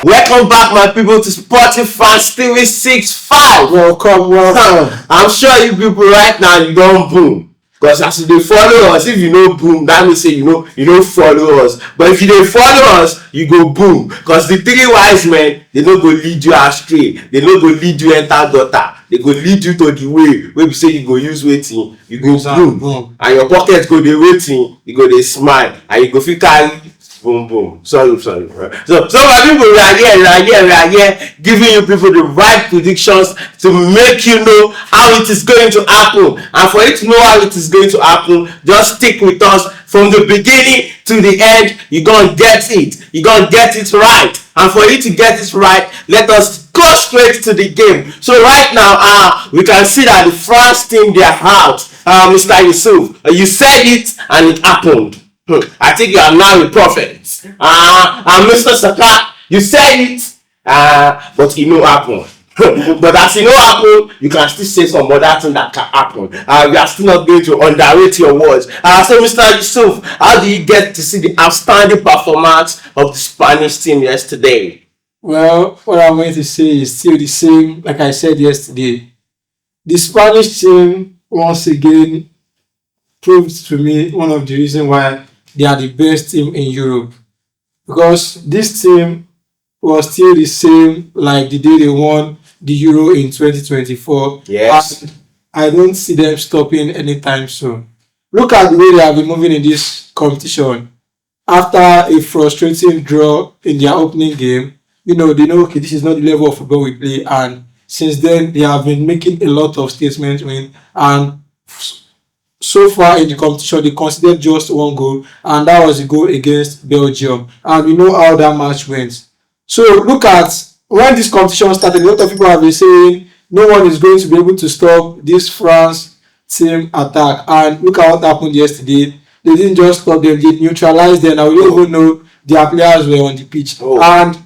Welcome back, my people, to Sporting Fans 365. Welcome. I'm sure you people right now, you don't boom. Because as you follow us, if you know boom, that means say you don't follow us. But if you don't follow us, you go boom. Because the three wise men, they don't go lead you astray. They don't go lead you enter gutter. They go lead you to the way where we say you go use waiting, you go boom. And your pocket go dey waiting, you go dey smile, and you go fit carry boom. Sorry. So my people, we are here giving you people the right predictions to make you know how it is going to happen. And for you to know how it is going to happen, just stick with us from the beginning to the end. You're gonna get it. You're gonna get it right. And for you to get it right, let us go straight to the game. So right now, we can see that the France team, they are out. Mr. Yusuf, you said it and it happened. I think you are now a prophet. And Mr. Saka, you said it, but it no happen. But as it no happen, you can still say some other thing that can happen. We are still not going to underrate your words. So Mr. Yusuf, how do you get to see the outstanding performance of the Spanish team yesterday? Well, what I'm going to say is still the same, like I said yesterday. The Spanish team, once again, proved to me one of the reasons why they are the best team in Europe. Because this team was still the same like the day they won the Euro in 2024. Yes. And I don't see them stopping anytime soon. Look at the way they have been moving in this competition. After a frustrating draw in their opening game, they know, okay, this is not the level of football we play. And since then, they have been making a lot of statements win. And so far in the competition, they conceded just one goal, and that was a goal against Belgium. And we know how that match went. So look at when this competition started, a lot of people have been saying no one is going to be able to stop this France team attack. And look at what happened yesterday. They didn't just stop them, they neutralized them. Now we don't even know their players were on the pitch. And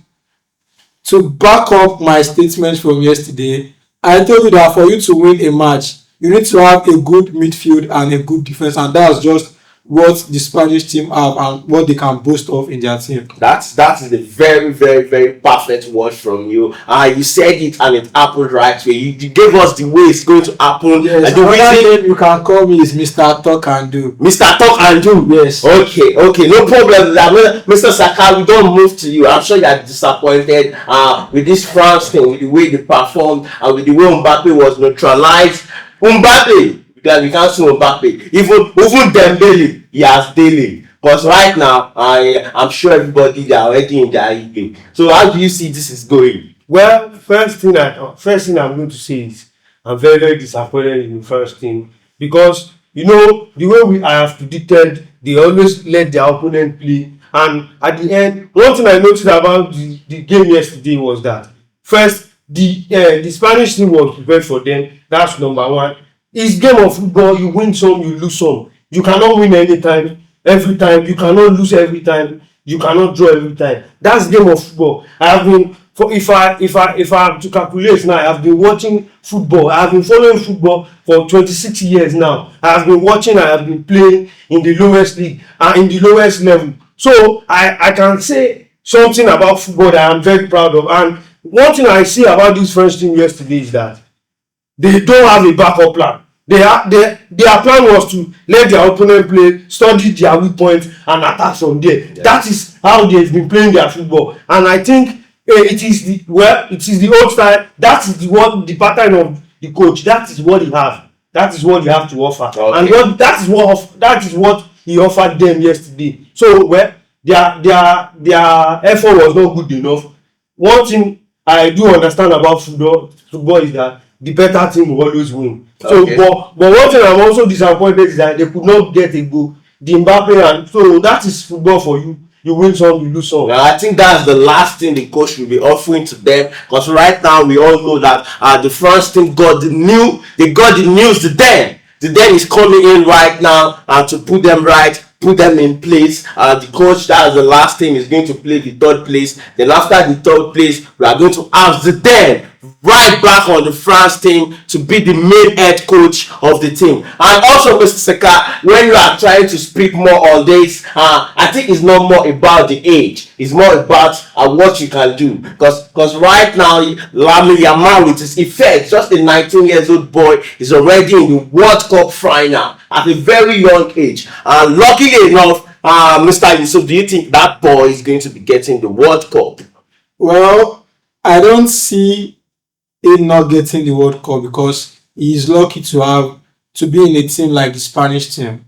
to back up my statements from yesterday, I told you that for you to win a match, you need to have a good midfield and a good defense, and that's just what the Spanish team have and what they can boast of in their team. That is a very, very, very perfect word from you. You said it and it happened right way. You gave us the way it's going to happen. Yes, and the name you can call me is Mr. Talk and Do. Mr. Talk and Do. Yes. Okay, no problem. Mr. Saka, we don't move to you. I'm sure you are disappointed with this France thing, with the way they performed and with the way Mbappe was neutralized. Mbappe, because we can't see Mbappe. Even Dembele, he has daily. But right now, I'm sure everybody they are already in their game. So how do you see this is going? Well, first thing I'm going to say is I'm very, very disappointed in the first team because the way I have predicted, they always let their opponent play. And at the end, one thing I noticed about the game yesterday was that first the Spanish team was prepared for them. That's number one. It's game of football. You win some, you lose some. You cannot win every time. You cannot lose every time. You cannot draw every time. That's game of football. If I have to calculate now, I have been watching football. I have been following football for 26 years now. I have been watching. I have been playing in the lowest league and in the lowest level. So I can say something about football that I'm very proud of. And one thing I see about this French team yesterday is that they don't have a backup plan. Their plan was to let their opponent play, study their weak point, and attack from there. Yeah. That is how they've been playing their football. And I think it is the old style. That is the pattern of the coach. That is what he has. That is what you have to offer. Okay. And that is what he offered them yesterday. So their effort was not good enough. One thing I do understand about football is that the better team will always win. Okay. So, but one thing I'm also disappointed is that they could not get a goal. The Mbappe, and so that is football for you. You win some, you lose some. Now, I think that's the last thing the coach will be offering to them, because right now we all know that the France team got the news. The den is coming in right now to put them right, put them in place. The coach, that's the last team, is going to play the third place. Then after the third place, we are going to have the den right back on the France team to be the main head coach of the team. And also, Mr. Seka, when you are trying to speak more on this, I think it's not more about the age. It's more about what you can do. Because right now, Lamine Yamal with his effect, just a 19 years old boy, is already in the World Cup final at a very young age. And luckily enough, Mr. Yusuf, do you think that boy is going to be getting the World Cup? Well, I don't see him not getting the World Cup because he is lucky to be in a team like the Spanish team.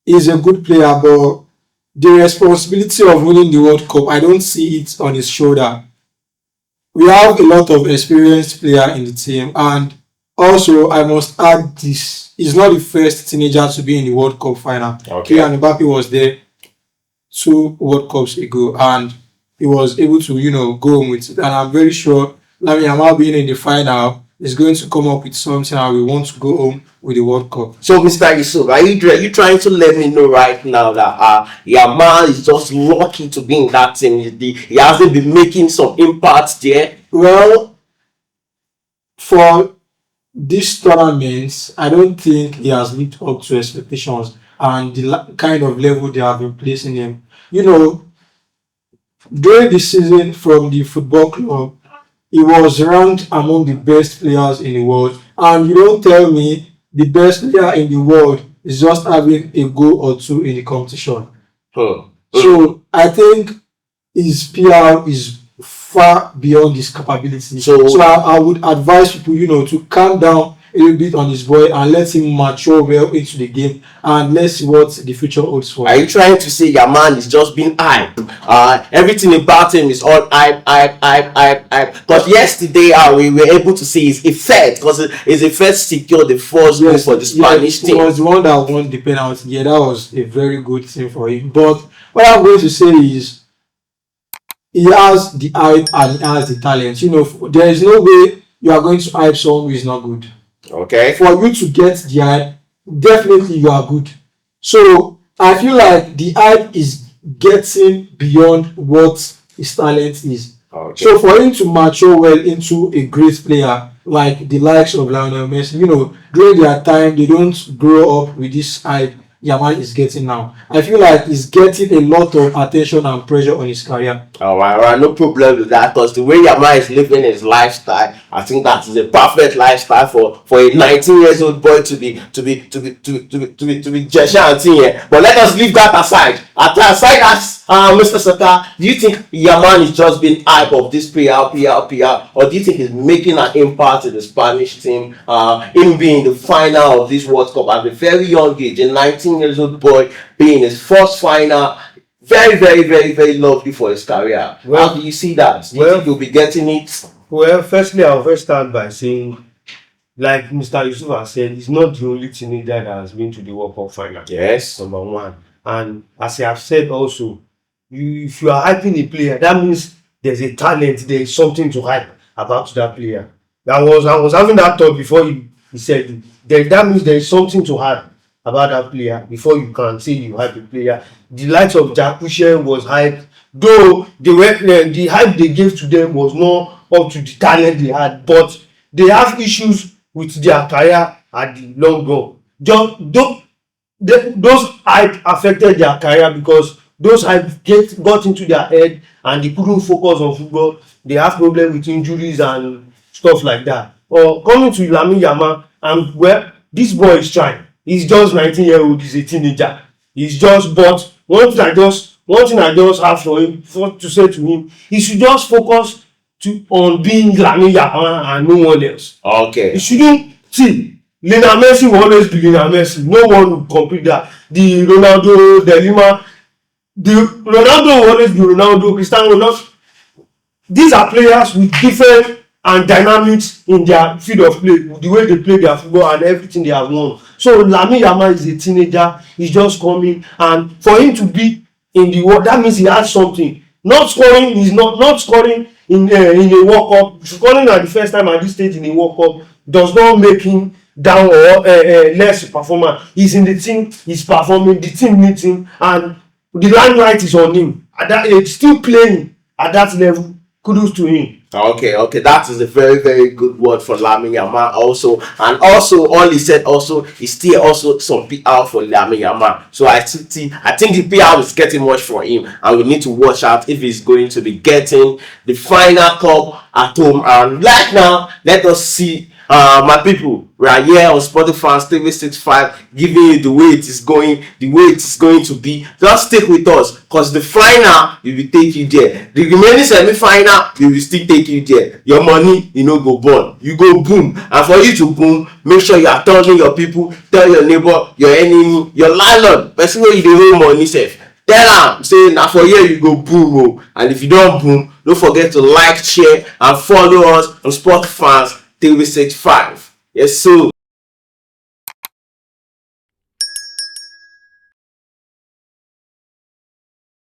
He's a good player, but the responsibility of winning the World Cup, I don't see it on his shoulder. We have a lot of experienced player in the team, and also I must add this: he's not the first teenager to be in the World Cup final. Okay. Kylian Mbappe was there 2 World Cups ago, and he was able to, go home with it. And I'm very sure Lamine Yamal being in the final is going to come up with something, and we want to go home with the World Cup. So, Mr. Yusuf, are you trying to let me know right now that Yamal is just lucky to be in that team? He hasn't been making some impact there. Well, for this tournament, I don't think he has lived up to expectations and the kind of level they have been placing him. During the season from the football club, he was ranked among the best players in the world. And you don't tell me the best player in the world is just having a goal or two in the competition. So I think his PR is far beyond his capability. So I would advise people, to calm down a little bit on his boy and let him mature well into the game, and let's see what the future holds for him. Are you trying to say Yaman is just being hype? Everything about him is all hype. Because yesterday we were able to see his effect, because his effect secured the first goal for the Spanish team. He was the one that won the penalty. Yeah, that was a very good thing for him. But what I'm going to say is, he has the hype and he has the talent. There is no way you are going to hype someone who is not good. Okay. For you to get the hype, definitely you are good. So I feel like the hype is getting beyond what his talent is. Okay. So for him to mature well into a great player like the likes of Lionel Messi, during their time they don't grow up with this hype Yamal is getting now. I feel like he's getting a lot of attention and pressure on his career. All right, no problem with that, because the way Yamal is living his lifestyle, I think that is a perfect lifestyle for a 19 years old boy to be Jeshanting here. But let us leave that aside. Mr. Saka, do you think Yamal is just being hype of this PR, or do you think he's making an impact in the Spanish team? Him being the final of this World Cup at a very young age, a 19 years old boy being his first final, very, very, very, very lovely for his career. Well, how do you see that? Do you think you'll be getting it? Well, firstly, I'll first start by saying, like Mr. Yusuf has said, he's not the only teenager that has been to the World Cup final. Yes. Number one. And as I have said also, if you are hyping a player, that means there's a talent, there is something to hype about that player. I was having that thought before he said that means there is something to hype about that player before you can say you hype a player. The likes of Jack Wilshere was hyped, though the hype they gave to them was not up to the talent they had, but they have issues with their career at the long run. Those hype affected their career because those hype got into their head and they couldn't focus on football. They have problems with injuries and stuff like that. Or coming to Lamine Yamal, and this boy is trying. He's just 19-year-old. He's a teenager. He's just, but one thing I just have for him to say to him, he should just focus on being Lamine Yamal and no one else. Okay. He shouldn't see. Lionel Messi will always be Lionel Messi. No one will complete that. The Ronaldo, the Lima, the Ronaldo will always be Ronaldo. Cristiano Ronaldo. These are players with different and dynamics in their field of play, the way they play their football and everything they have won. So Lamine Yamal is a teenager. He's just coming, and for him to be in the world, that means he has something. Not scoring is not scoring in a World Cup. Scoring at the first time at this stage in a World Cup does not make him down or less performer. He's in the team, he's performing, the team meeting, and the limelight is on him. At that age, still playing at that level kudos to him. Okay, that is a very, very good word for Lamine Yamal also. And also, all he said also is still also some PR for Lamine Yamal. So I think the PR is getting much for him, and we need to watch out if he's going to be getting the final cup at home. And right now, let us see. My people, we are here on Spotify 365, giving you the way it is going, to be. Just stick with us, because the final we will take you there. The remaining semi-final we will still take you there. Your money, go burn, you go boom. And for you to boom, make sure you are telling your people, tell your neighbor, your enemy, your landlord, person wey you dey owe money sef. Tell am say na for here you go boom o. And if you don boom, don't forget to like, share, and follow us on Spotify 365. Yes, so